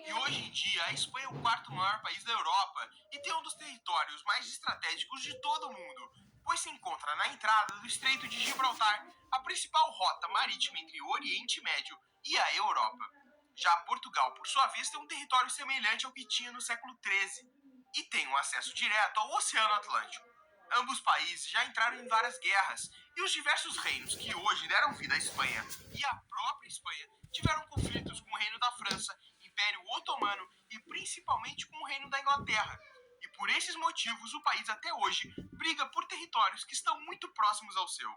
E hoje em dia, a Espanha é o quarto maior país da Europa e tem um dos territórios mais estratégicos de todo o mundo, pois se encontra na entrada do Estreito de Gibraltar, a principal rota marítima entre o Oriente Médio e a Europa. Já Portugal, por sua vez, tem um território semelhante ao que tinha no século XIII e tem um acesso direto ao Oceano Atlântico. Ambos países já entraram em várias guerras e os diversos reinos que hoje deram vida à Espanha e à própria Espanha tiveram conflitos com o Reino da França, Império Otomano e principalmente com o Reino da Inglaterra. E por esses motivos o país até hoje briga por territórios que estão muito próximos ao seu.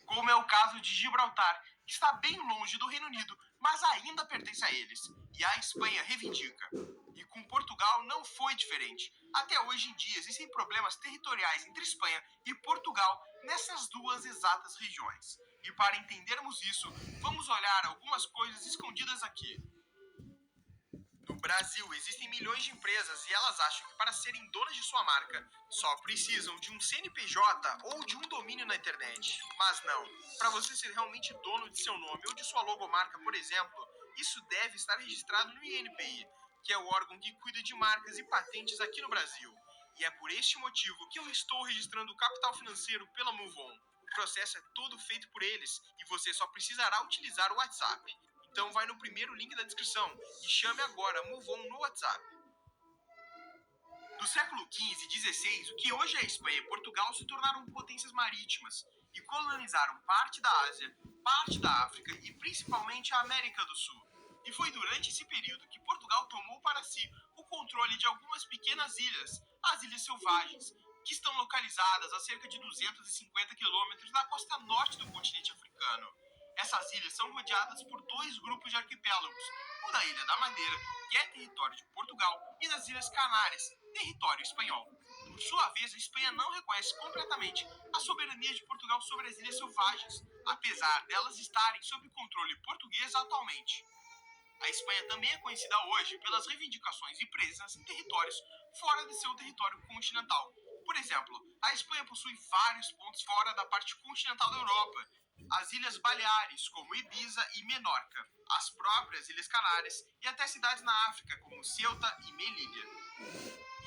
Como é o caso de Gibraltar, que está bem longe do Reino Unido, mas ainda pertence a eles, e a Espanha reivindica. E com Portugal não foi diferente. Até hoje em dia existem problemas territoriais entre Espanha e Portugal nessas duas exatas regiões. E para entendermos isso, vamos olhar algumas coisas escondidas aqui. No Brasil, existem milhões de empresas e elas acham que para serem donas de sua marca, só precisam de um CNPJ ou de um domínio na internet. Mas não. Para você ser realmente dono de seu nome ou de sua logomarca, por exemplo, isso deve estar registrado no INPI, que é o órgão que cuida de marcas e patentes aqui no Brasil. E é por este motivo que eu estou registrando o capital financeiro pela MoveOn. O processo é todo feito por eles e você só precisará utilizar o WhatsApp. Então vai no primeiro link da descrição e chame agora MoveOn no WhatsApp. Do século XV e XVI, o que hoje é a Espanha e Portugal se tornaram potências marítimas e colonizaram parte da Ásia, parte da África e principalmente a América do Sul. E foi durante esse período que Portugal tomou para si o controle de algumas pequenas ilhas, as Ilhas Selvagens, que estão localizadas a cerca de 250 quilômetros da costa norte do continente africano. Essas ilhas são rodeadas por dois grupos de arquipélagos, o da Ilha da Madeira, que é território de Portugal, e das Ilhas Canárias, território espanhol. Por sua vez, a Espanha não reconhece completamente a soberania de Portugal sobre as Ilhas Selvagens, apesar delas estarem sob controle português atualmente. A Espanha também é conhecida hoje pelas reivindicações e presas em territórios fora de seu território continental. Por exemplo, a Espanha possui vários pontos fora da parte continental da Europa, as Ilhas Baleares, como Ibiza e Menorca, as próprias Ilhas Canárias e até cidades na África, como Ceuta e Melilla.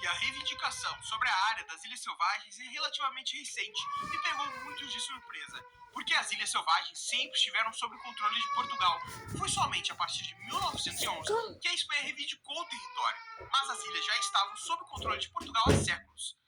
E a reivindicação sobre a área das Ilhas Selvagens é relativamente recente e pegou muitos de surpresa, porque as Ilhas Selvagens sempre estiveram sob o controle de Portugal. Foi somente a partir de 1911 que a Espanha reivindicou o território, mas as ilhas já estavam sob o controle de Portugal há séculos.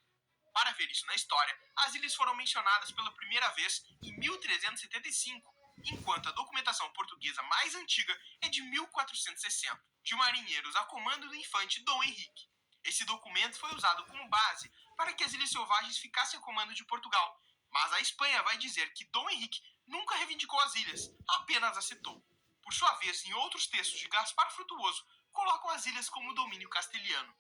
Para ver isso na história, as ilhas foram mencionadas pela primeira vez em 1375, enquanto a documentação portuguesa mais antiga é de 1460, de marinheiros a comando do infante Dom Henrique. Esse documento foi usado como base para que as Ilhas Selvagens ficassem a comando de Portugal, mas a Espanha vai dizer que Dom Henrique nunca reivindicou as ilhas, apenas as citou. Por sua vez, em outros textos de Gaspar Frutuoso, colocam as ilhas como domínio castelhano.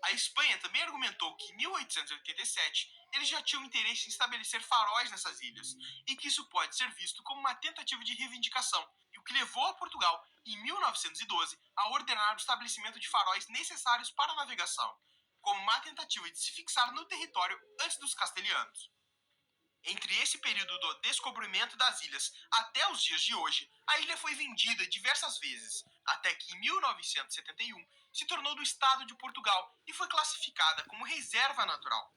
A Espanha também argumentou que em 1887 eles já tinham interesse em estabelecer faróis nessas ilhas e que isso pode ser visto como uma tentativa de reivindicação, e o que levou a Portugal, em 1912, a ordenar o estabelecimento de faróis necessários para a navegação, como uma tentativa de se fixar no território antes dos castelhanos. Entre esse período do descobrimento das ilhas até os dias de hoje, a ilha foi vendida diversas vezes, até que em 1971 se tornou do Estado de Portugal e foi classificada como reserva natural.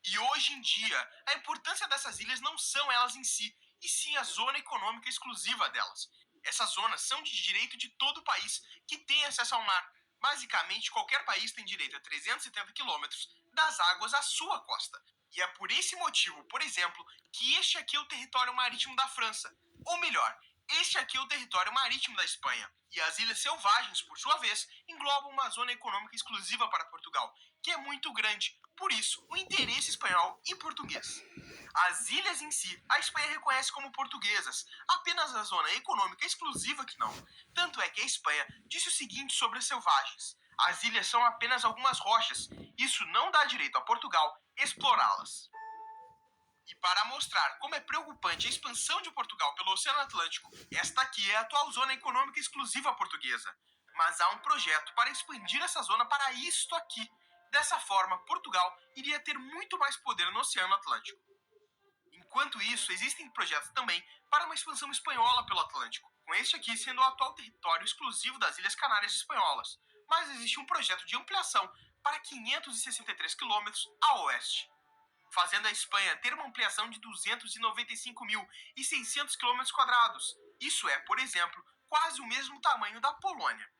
E hoje em dia, a importância dessas ilhas não são elas em si, e sim a zona econômica exclusiva delas. Essas zonas são de direito de todo o país que tem acesso ao mar. Basicamente, qualquer país tem direito a 370 quilômetros das águas à sua costa. E é por esse motivo, por exemplo, que este aqui é o território marítimo da França. Ou melhor, este aqui é o território marítimo da Espanha. E as Ilhas Selvagens, por sua vez, englobam uma zona econômica exclusiva para Portugal, que é muito grande. Por isso, o interesse espanhol e português. As ilhas em si, a Espanha reconhece como portuguesas, apenas a zona econômica exclusiva que não. Tanto é que a Espanha disse o seguinte sobre as selvagens: as ilhas são apenas algumas rochas, isso não dá direito a Portugal explorá-las. E para mostrar como é preocupante a expansão de Portugal pelo Oceano Atlântico, esta aqui é a atual zona econômica exclusiva portuguesa. Mas há um projeto para expandir essa zona para isto aqui. Dessa forma, Portugal iria ter muito mais poder no Oceano Atlântico. Enquanto isso, existem projetos também para uma expansão espanhola pelo Atlântico. com este aqui sendo o atual território exclusivo das Ilhas Canárias Espanholas, mas existe um projeto de ampliação para 563 quilômetros a oeste, fazendo a Espanha ter uma ampliação de 295.600 quilômetros quadrados. Isso é, por exemplo, quase o mesmo tamanho da Polônia.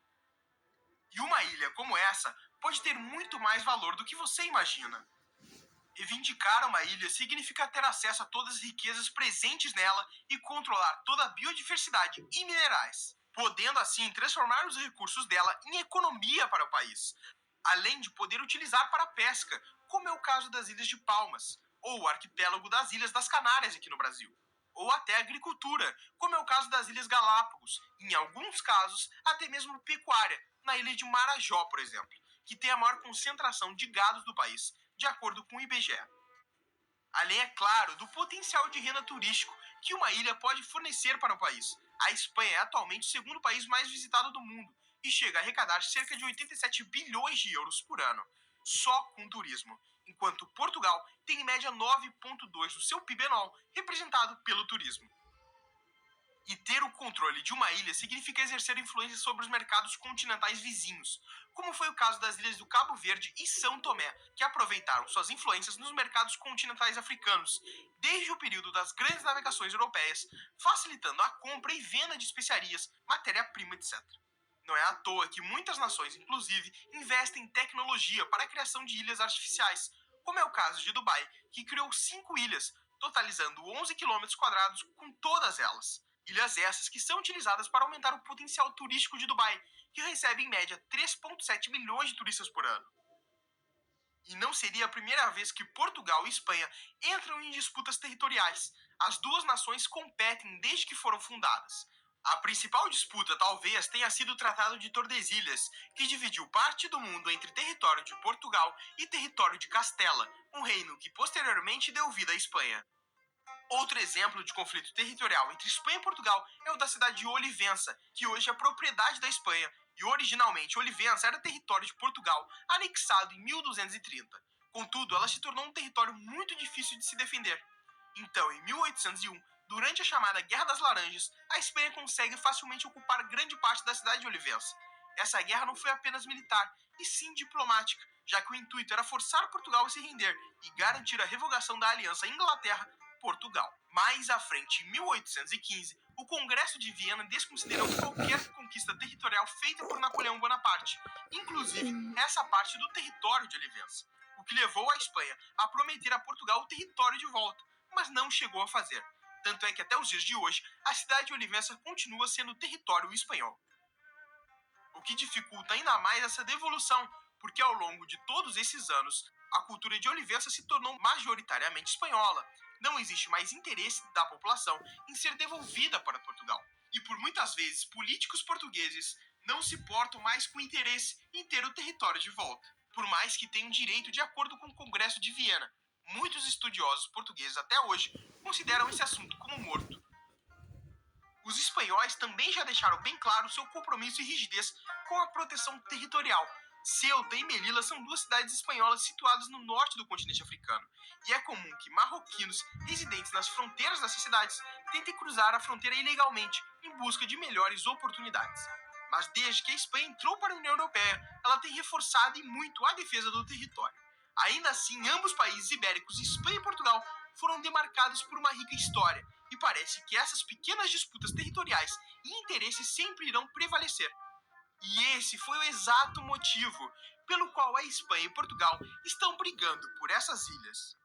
E uma ilha como essa pode ter muito mais valor do que você imagina. Reivindicar uma ilha significa ter acesso a todas as riquezas presentes nela e controlar toda a biodiversidade e minerais, podendo assim transformar os recursos dela em economia para o país, além de poder utilizar para a pesca, como é o caso das Ilhas de Palmas, ou o arquipélago das Ilhas das Canárias aqui no Brasil, ou até agricultura, como é o caso das Ilhas Galápagos, e em alguns casos até mesmo pecuária, na ilha de Marajó, por exemplo, que tem a maior concentração de gados do país, de acordo com o IBGE. Além, é claro, do potencial de renda turístico que uma ilha pode fornecer para o país. A Espanha é atualmente o segundo país mais visitado do mundo e chega a arrecadar cerca de 87 bilhões de euros por ano, só com turismo, enquanto Portugal tem em média 9,2% do seu PIB anual representado pelo turismo. E ter o controle de uma ilha significa exercer influência sobre os mercados continentais vizinhos, como foi o caso das ilhas do Cabo Verde e São Tomé, que aproveitaram suas influências nos mercados continentais africanos, desde o período das grandes navegações europeias, facilitando a compra e venda de especiarias, matéria-prima, etc. Não é à toa que muitas nações, inclusive, investem em tecnologia para a criação de ilhas artificiais, como é o caso de Dubai, que criou 5 ilhas, totalizando 11 quilômetros quadrados com todas elas. Ilhas essas que são utilizadas para aumentar o potencial turístico de Dubai, que recebe em média 3,7 milhões de turistas por ano. E não seria a primeira vez que Portugal e Espanha entram em disputas territoriais. As duas nações competem desde que foram fundadas. A principal disputa talvez tenha sido o Tratado de Tordesilhas, que dividiu parte do mundo entre território de Portugal e território de Castela, um reino que posteriormente deu vida à Espanha. Outro exemplo de conflito territorial entre Espanha e Portugal é o da cidade de Olivença, que hoje é propriedade da Espanha, e originalmente Olivença era território de Portugal, anexado em 1230. Contudo, ela se tornou um território muito difícil de se defender. Então, em 1801, durante a chamada Guerra das Laranjas, a Espanha consegue facilmente ocupar grande parte da cidade de Olivença. Essa guerra não foi apenas militar, e sim diplomática, já que o intuito era forçar Portugal a se render e garantir a revogação da aliança Inglaterra-Portugal. Mais à frente, em 1815, o Congresso de Viena desconsiderou qualquer conquista territorial feita por Napoleão Bonaparte, inclusive essa parte do território de Olivença, o que levou a Espanha a prometer a Portugal o território de volta, mas não chegou a fazer. Tanto é que até os dias de hoje, a cidade de Olivença continua sendo território espanhol. O que dificulta ainda mais essa devolução, porque ao longo de todos esses anos, a cultura de Olivença se tornou majoritariamente espanhola. Não existe mais interesse da população em ser devolvida para Portugal. E por muitas vezes, políticos portugueses não se portam mais com interesse em ter o território de volta, por mais que tenham direito de acordo com o Congresso de Viena. Muitos estudiosos portugueses até hoje consideram esse assunto como morto. Os espanhóis também já deixaram bem claro seu compromisso e rigidez com a proteção territorial. Ceuta e Melilla são duas cidades espanholas situadas no norte do continente africano, e é comum que marroquinos residentes nas fronteiras dessas cidades tentem cruzar a fronteira ilegalmente em busca de melhores oportunidades. Mas desde que a Espanha entrou para a União Europeia, ela tem reforçado e muito a defesa do território. Ainda assim, ambos países ibéricos, Espanha e Portugal, foram demarcados por uma rica história, e parece que essas pequenas disputas territoriais e interesses sempre irão prevalecer. E esse foi o exato motivo pelo qual a Espanha e Portugal estão brigando por essas ilhas.